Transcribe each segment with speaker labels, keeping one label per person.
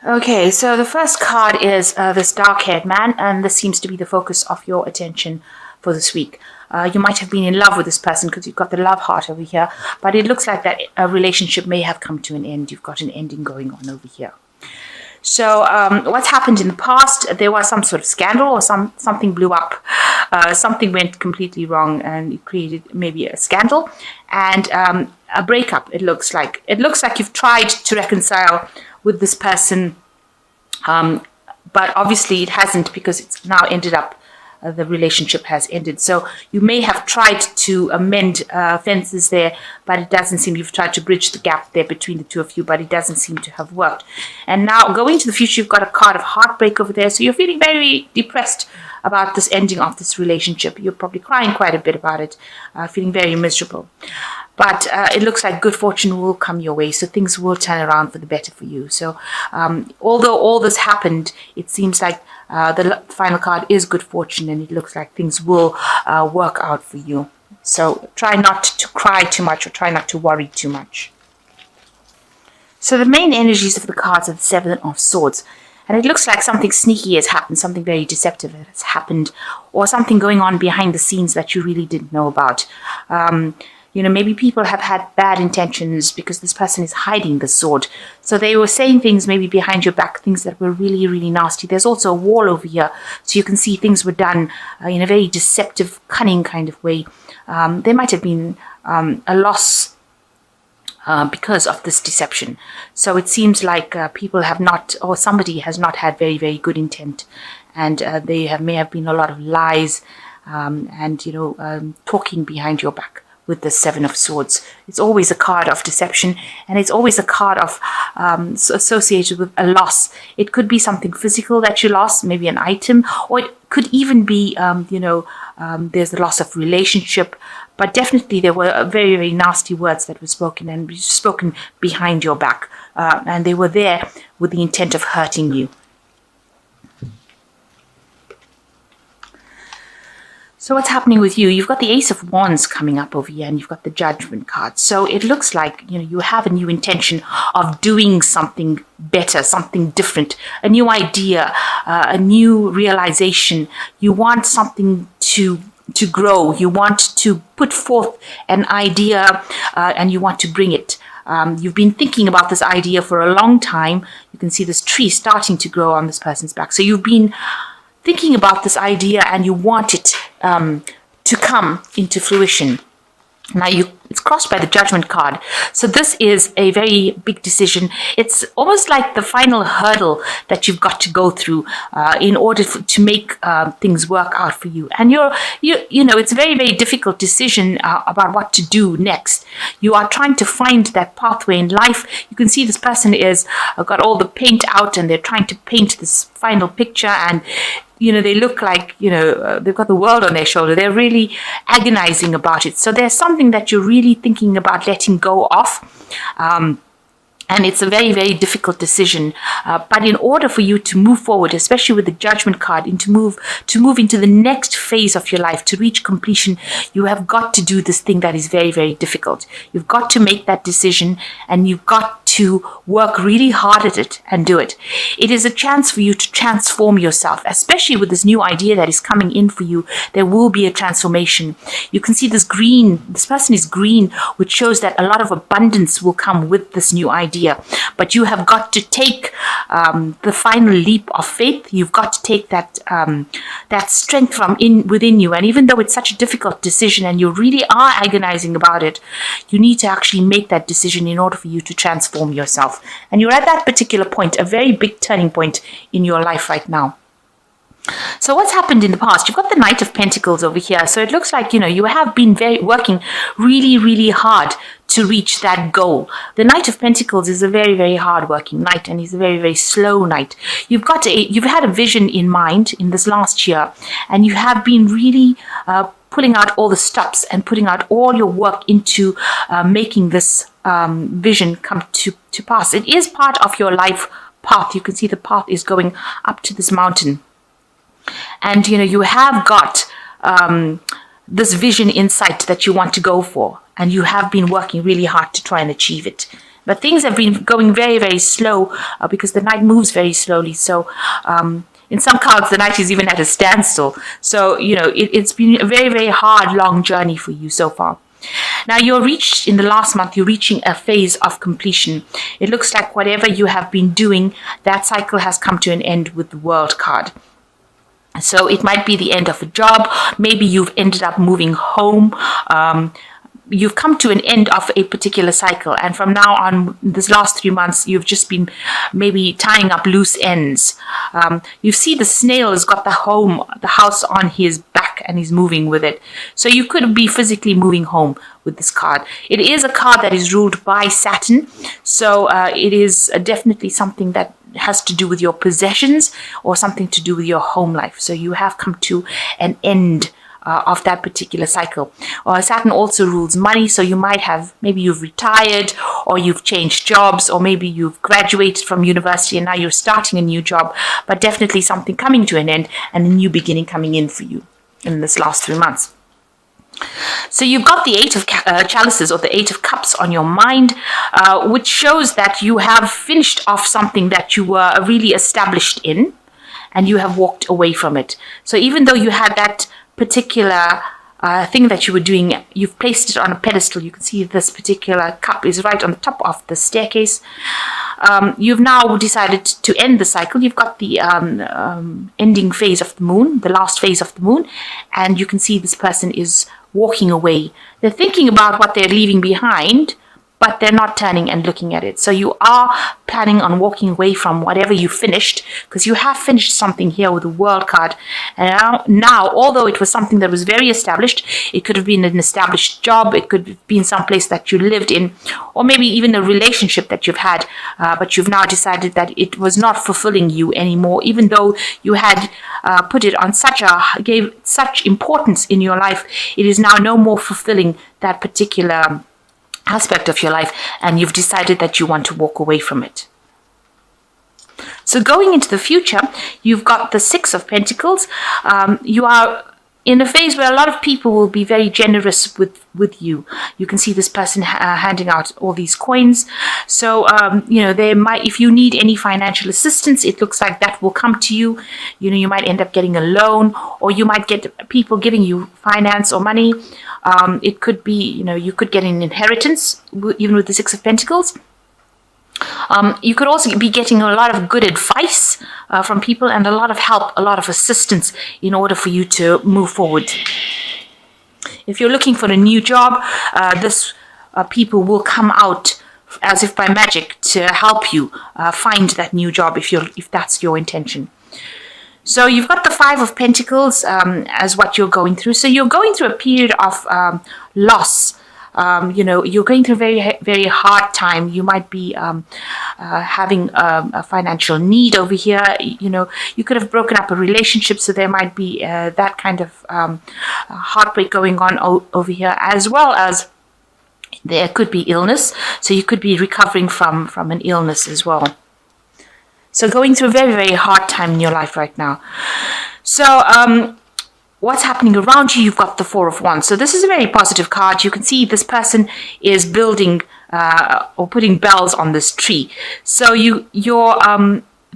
Speaker 1: Okay, so the first card is this dark-haired man, and this seems to be the focus of your attention for this week. You might have been in love with this person because you've got the love heart over here, but it looks like that a relationship may have come to an end. You've got an ending going on over here. So what's happened in the past, there was some sort of scandal or something blew up. Something went completely wrong and it created maybe a scandal and a breakup, it looks like. It looks like you've tried to reconcile with this person, but obviously it hasn't because it's now ended up the relationship has ended. So you may have tried to amend fences there, but it doesn't seem you've tried to bridge the gap there between the two of you, but it doesn't seem to have worked. And now going to the future, you've got a card of heartbreak over there. So you're feeling very depressed about this ending of this relationship. You're probably crying quite a bit about it, feeling very miserable. But it looks like good fortune will come your way, so things will turn around for the better for you. So although all this happened, it seems like the final card is good fortune, and it looks like things will work out for you. So try not to cry too much or try not to worry too much. So the main energies of the cards are the Seven of Swords. And it looks like something sneaky has happened, something very deceptive has happened, or something going on behind the scenes that you really didn't know about. Maybe people have had bad intentions because this person is hiding the sword. So they were saying things maybe behind your back, things that were really, really nasty. There's also a wall over here, so you can see things were done in a very deceptive, cunning kind of way. There might have been a loss because of this deception. So it seems like people have not, or somebody has not had very, very good intent. And may have been a lot of lies and talking behind your back. With the Seven of Swords, it's always a card of deception, and it's always a card of associated with a loss. It could be something physical that you lost, maybe an item, or it could even be, there's the loss of relationship. But definitely there were very, very nasty words that were spoken and spoken behind your back, and they were there with the intent of hurting you. So what's happening with you? You've got the Ace of Wands coming up over here, and you've got the Judgment card. So it looks like you have a new intention of doing something better, something different, a new idea, a new realization. You want something to grow. You want to put forth an idea, and you want to bring it. You've been thinking about this idea for a long time. You can see this tree starting to grow on this person's back. So you've been thinking about this idea and you want it to come into fruition. Now it's crossed by the Judgment card. So this is a very big decision. It's almost like the final hurdle that you've got to go through in order to make things work out for you. And it's a very, very difficult decision about what to do next. You are trying to find that pathway in life. You can see this person is got all the paint out and they're trying to paint this final picture, and they look like, they've got the world on their shoulder. They're really agonizing about it. So there's something that you're really thinking about letting go of. And it's a very, very difficult decision. But in order for you to move forward, especially with the Judgment card, and to move into the next phase of your life, to reach completion, you have got to do this thing that is very, very difficult. You've got to make that decision, and you've got to work really hard at it and do it. It is a chance for you to transform yourself, especially with this new idea that is coming in for you. There will be a transformation. You can see this green. This person is green, which shows that a lot of abundance will come with this new idea. But you have got to take the final leap of faith. You've got to take that strength from within you. And even though it's such a difficult decision and you really are agonizing about it, you need to actually make that decision in order for you to transform yourself. And you're at that particular point, a very big turning point in your life right now. So what's happened in the past? You've got the Knight of Pentacles over here. So it looks like, you have been working really, really hard to reach that goal. The Knight of Pentacles is a very, very hard-working knight, and he's a very, very slow knight. You've had a vision in mind in this last year, and you have been really putting out all the stops and putting out all your work into making this vision come to pass. It is part of your life path. You can see the path is going up to this mountain. And, you have got this vision insight that you want to go for. And you have been working really hard to try and achieve it. But things have been going very, very slow because the night moves very slowly. So in some cards, the night is even at a standstill. So, it's been a very, very hard, long journey for you so far. Now in the last month, you're reaching a phase of completion. It looks like whatever you have been doing, that cycle has come to an end with the World card. So it might be the end of a job. Maybe you've ended up moving home. You've come to an end of a particular cycle. And from now on, this last 3 months, you've just been maybe tying up loose ends. You see the snail has got the house on his back and he's moving with it. So you could be physically moving home with this card. It is a card that is ruled by Saturn. So it is definitely something that has to do with your possessions or something to do with your home life. So you have come to an end of that particular cycle. Saturn also rules money, so you might have, maybe you've retired or you've changed jobs, or maybe you've graduated from university and now you're starting a new job, but definitely something coming to an end and a new beginning coming in for you in this last 3 months. So you've got the Eight of Chalices or the Eight of Cups on your mind, which shows that you have finished off something that you were really established in and you have walked away from it. So even though you had that particular thing that you were doing, you've placed it on a pedestal. You can see this particular cup is right on the top of the staircase. You've now decided to end the cycle. You've got the ending phase of the moon, the last phase of the moon, and you can see this person is walking away. They're thinking about what they're leaving behind, but they're not turning and looking at it. So you are planning on walking away from whatever you finished, because you have finished something here with the World card. And now, although it was something that was very established, it could have been an established job, it could have been someplace that you lived in, or maybe even a relationship that you've had, but you've now decided that it was not fulfilling you anymore, even though you had put it on gave such importance in your life. It is now no more fulfilling that particular aspect of your life, and you've decided that you want to walk away from it. So going into the future, you've got the Six of Pentacles. You are in a phase where a lot of people will be very generous with you. You can see this person handing out all these coins. So, they might, if you need any financial assistance, it looks like that will come to you. You might end up getting a loan, or you might get people giving you finance or money. It could be, you could get an inheritance, even with the Six of Pentacles. You could also be getting a lot of good advice from people, and a lot of help, a lot of assistance in order for you to move forward. If you're looking for a new job, people will come out as if by magic to help you find that new job if that's your intention. So you've got the Five of Pentacles as what you're going through. So you're going through a period of loss. You're going through a very, very hard time. You might be having a financial need over here. You could have broken up a relationship, so there might be that kind of heartbreak going on over here, as well as there could be illness. So you could be recovering from an illness as well. So going through a very, very hard time in your life right now. So what's happening around you? You've got the Four of Wands. So this is a very positive card. You can see this person is building or putting bells on this tree. So your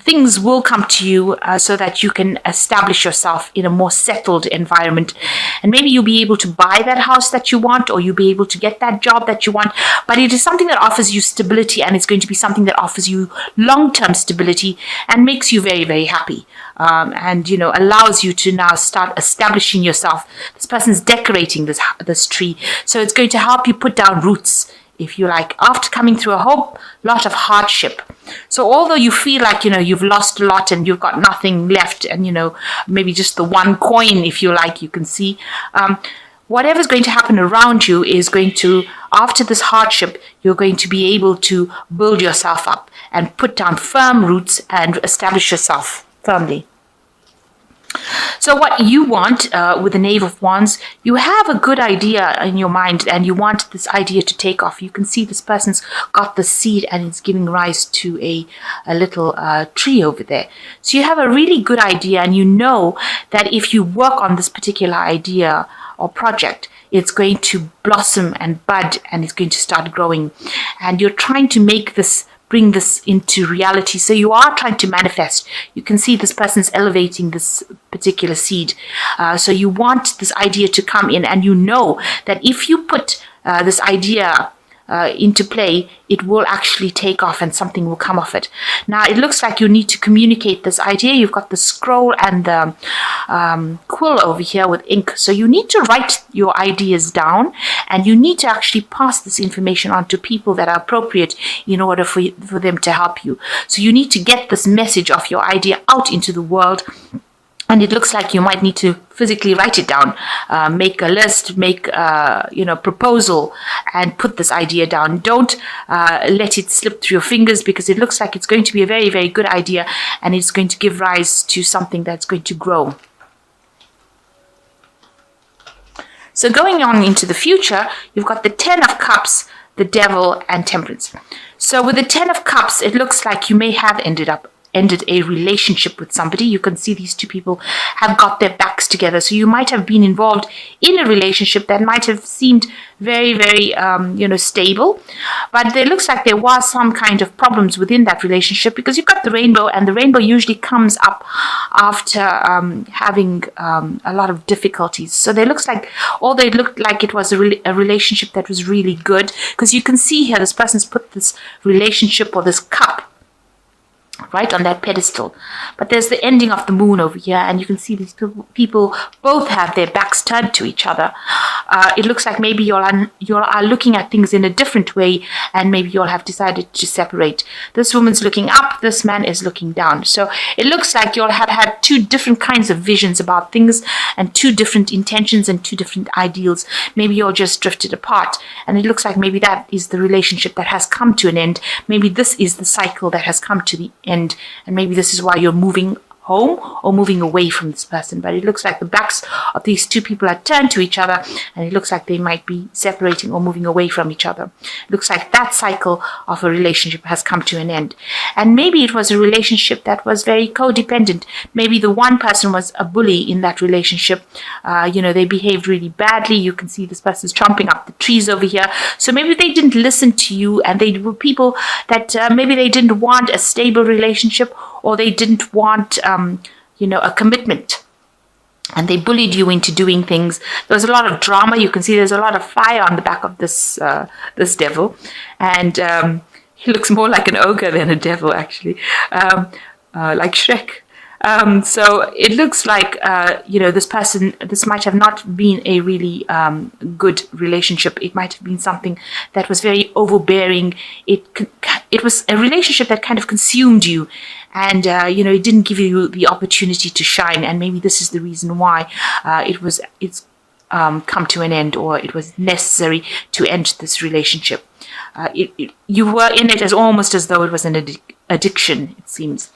Speaker 1: things will come to you so that you can establish yourself in a more settled environment. And maybe you'll be able to buy that house that you want, or you'll be able to get that job that you want. But it is something that offers you stability, and it's going to be something that offers you long-term stability and makes you very, very happy. And allows you to now start establishing yourself. This person's decorating this tree. So it's going to help you put down roots, if you like, after coming through a whole lot of hardship. So although you feel like, you've lost a lot and you've got nothing left, and, maybe just the one coin, if you like, you can see, whatever's going to happen around you is going to, after this hardship, you're going to be able to build yourself up and put down firm roots and establish yourself firmly. So what you want with the Knave of Wands, you have a good idea in your mind and you want this idea to take off. You can see this person's got the seed and it's giving rise to a little tree over there. So you have a really good idea, and you know that if you work on this particular idea or project, it's going to blossom and bud, and it's going to start growing. And you're trying to bring this into reality. So you are trying to manifest. You can see this person's elevating this particular seed. So you want this idea to come in, and you know that if you put this idea into play, it will actually take off and something will come of it. Now, it looks like you need to communicate this idea. You've got the scroll and the quill over here with ink. So you need to write your ideas down, and you need to actually pass this information on to people that are appropriate in order for them to help you. So you need to get this message of your idea out into the world. And it looks like you might need to physically write it down, make a list, make proposal, and put this idea down. Don't let it slip through your fingers, because it looks like it's going to be a very, very good idea, and it's going to give rise to something that's going to grow. So going on into the future, you've got the 10 of Cups, the Devil, and Temperance. So with the 10 of Cups, it looks like you may have ended a relationship with somebody. You can see these two people have got their backs together. So you might have been involved in a relationship that might have seemed very, very, stable. But it looks like there was some kind of problems within that relationship, because you've got the rainbow, and the rainbow usually comes up after having a lot of difficulties. So they looked like it was a relationship that was really good, because you can see here this person's put this relationship or this cup right on that pedestal. But there's the ending of the moon over here, and you can see these people both have their backs turned to each other. It looks like maybe you are looking at things in a different way, and maybe you all have decided to separate. This woman's looking up, this man is looking down. So it looks like you all have had two different kinds of visions about things, and two different intentions and two different ideals. Maybe you all just drifted apart, and it looks like maybe that is the relationship that has come to an end. Maybe this is the cycle that has come to the end, and maybe this is why you're moving home or moving away from this person. But it looks like the backs of these two people are turned to each other, and it looks like they might be separating or moving away from each other. It looks like that cycle of a relationship has come to an end. And maybe it was a relationship that was very codependent. Maybe the one person was a bully in that relationship. They behaved really badly. You can see this person's chomping up the trees over here. So maybe they didn't listen to you, and they were people that maybe they didn't want a stable relationship, or they didn't want a commitment, and they bullied you into doing things. There was a lot of drama. You can see there's a lot of fire on the back of this devil, and he looks more like an ogre than a devil, actually, like Shrek. So it looks like, this might have not been a really good relationship. It might have been something that was very overbearing. It was a relationship that kind of consumed you, and it didn't give you the opportunity to shine. And maybe this is the reason why it's come to an end, or it was necessary to end this relationship. You were in it almost as though it was an addiction, it seems.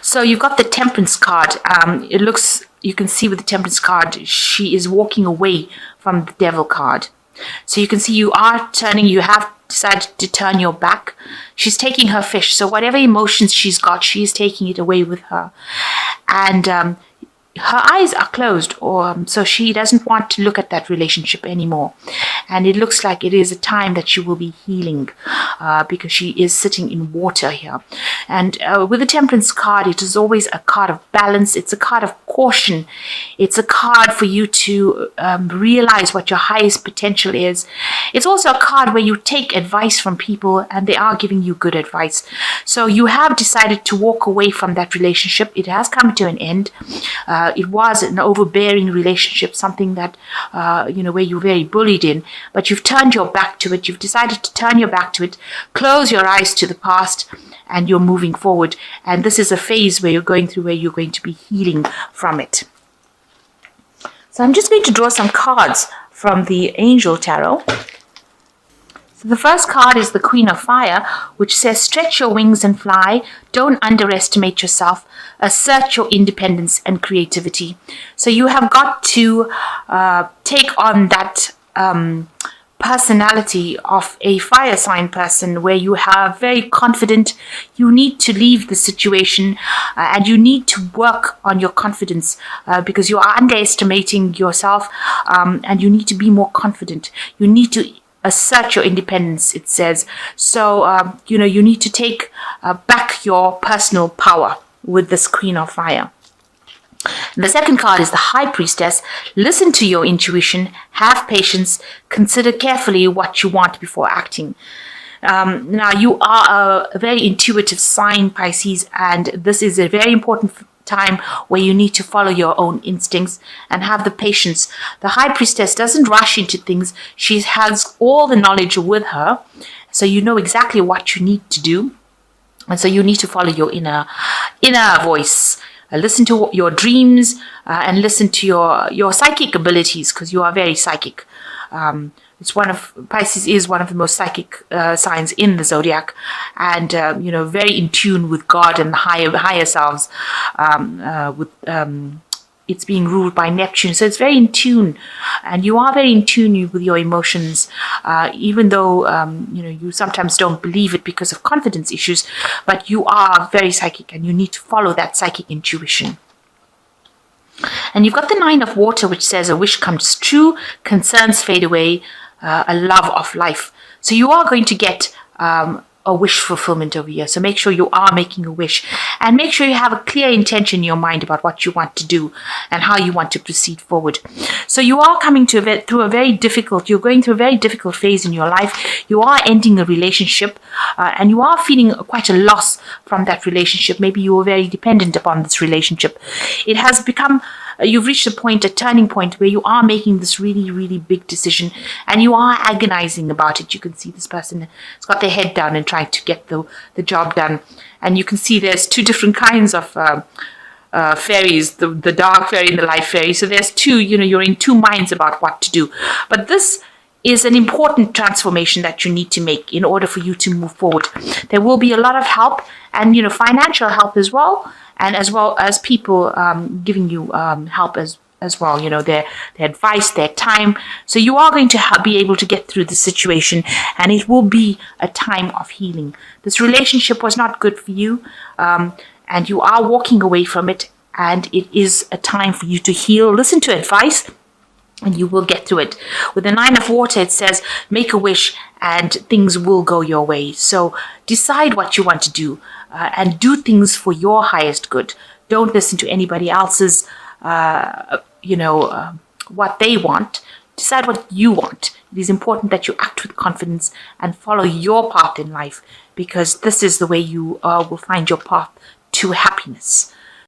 Speaker 1: So you've got the Temperance card. You can see with the Temperance card, she is walking away from the Devil card. So you can see you have decided to turn your back. She's taking her fish. So whatever emotions she's got, she is taking it away with her. And her eyes are closed, so she doesn't want to look at that relationship anymore. And it looks like it is a time that she will be healing, because she is sitting in water here. And with the Temperance card, it is always a card of balance. It's a card of caution. It's a card for you to realize what your highest potential is. It's also a card where you take advice from people, and they are giving you good advice. So you have decided to walk away from that relationship. It has come to an end. It was an overbearing relationship, something that, where you were very bullied in, but you've turned your back to it. You've decided to turn your back to it, close your eyes to the past, and you're moving forward. And this is a phase where you're going through, where you're going to be healing from it. So I'm just going to draw some cards from the Angel Tarot. So the first card is the Queen of Fire, which says, stretch your wings and fly. Don't underestimate yourself. Assert your independence and creativity. So you have got to take on that personality of a fire sign person, where you are very confident. You need to leave the situation, and you need to work on your confidence, because you are underestimating yourself, and you need to be more confident. You need to assert your independence, it says. So, you need to take back your personal power with this Queen of Fire. The second card is the High Priestess. Listen to your intuition, have patience, consider carefully what you want before acting. Now, you are a very intuitive sign, Pisces, and this is a very important time where you need to follow your own instincts and have the patience. The High Priestess doesn't rush into things. She has all the knowledge with her, so you know exactly what you need to do. And so you need to follow your inner voice. Listen to your dreams, and listen to your psychic abilities, because you are very psychic. Pisces is one of the most psychic signs in the zodiac, and very in tune with God and the higher selves. It's being ruled by Neptune, so it's very in tune, and you are very in tune with your emotions, even though you sometimes don't believe it because of confidence issues, but you are very psychic, and you need to follow that psychic intuition. And you've got the Nine of Water, which says a wish comes true, concerns fade away, a love of life. So you are going to get a wish fulfillment over here. So make sure you are making a wish, and make sure you have a clear intention in your mind about what you want to do and how you want to proceed forward. So you are coming you're going through a very difficult phase in your life. You are ending a relationship, and you are feeling quite a loss from that relationship. Maybe you were very dependent upon this relationship. It has become you've reached a turning point where you are making this really, really big decision, and you are agonizing about it. You can see this person has got their head down and trying to get the job done. And you can see there's two different kinds of fairies, the dark fairy and the light fairy. So there's two, you're in two minds about what to do. But this is an important transformation that you need to make in order for you to move forward. There will be a lot of help, and financial help as well, and as well as people giving you help as well, their advice, their time. So you are going to be able to get through the situation, and it will be a time of healing. This relationship was not good for you, and you are walking away from it, and it is a time for you to heal. Listen to advice, and you will get through it. With the Nine of Water, it says, make a wish and things will go your way. So decide what you want to do, and do things for your highest good. Don't listen to anybody else's, what they want. Decide what you want. It is important that you act with confidence and follow your path in life, because this is the way you will find your path to happiness.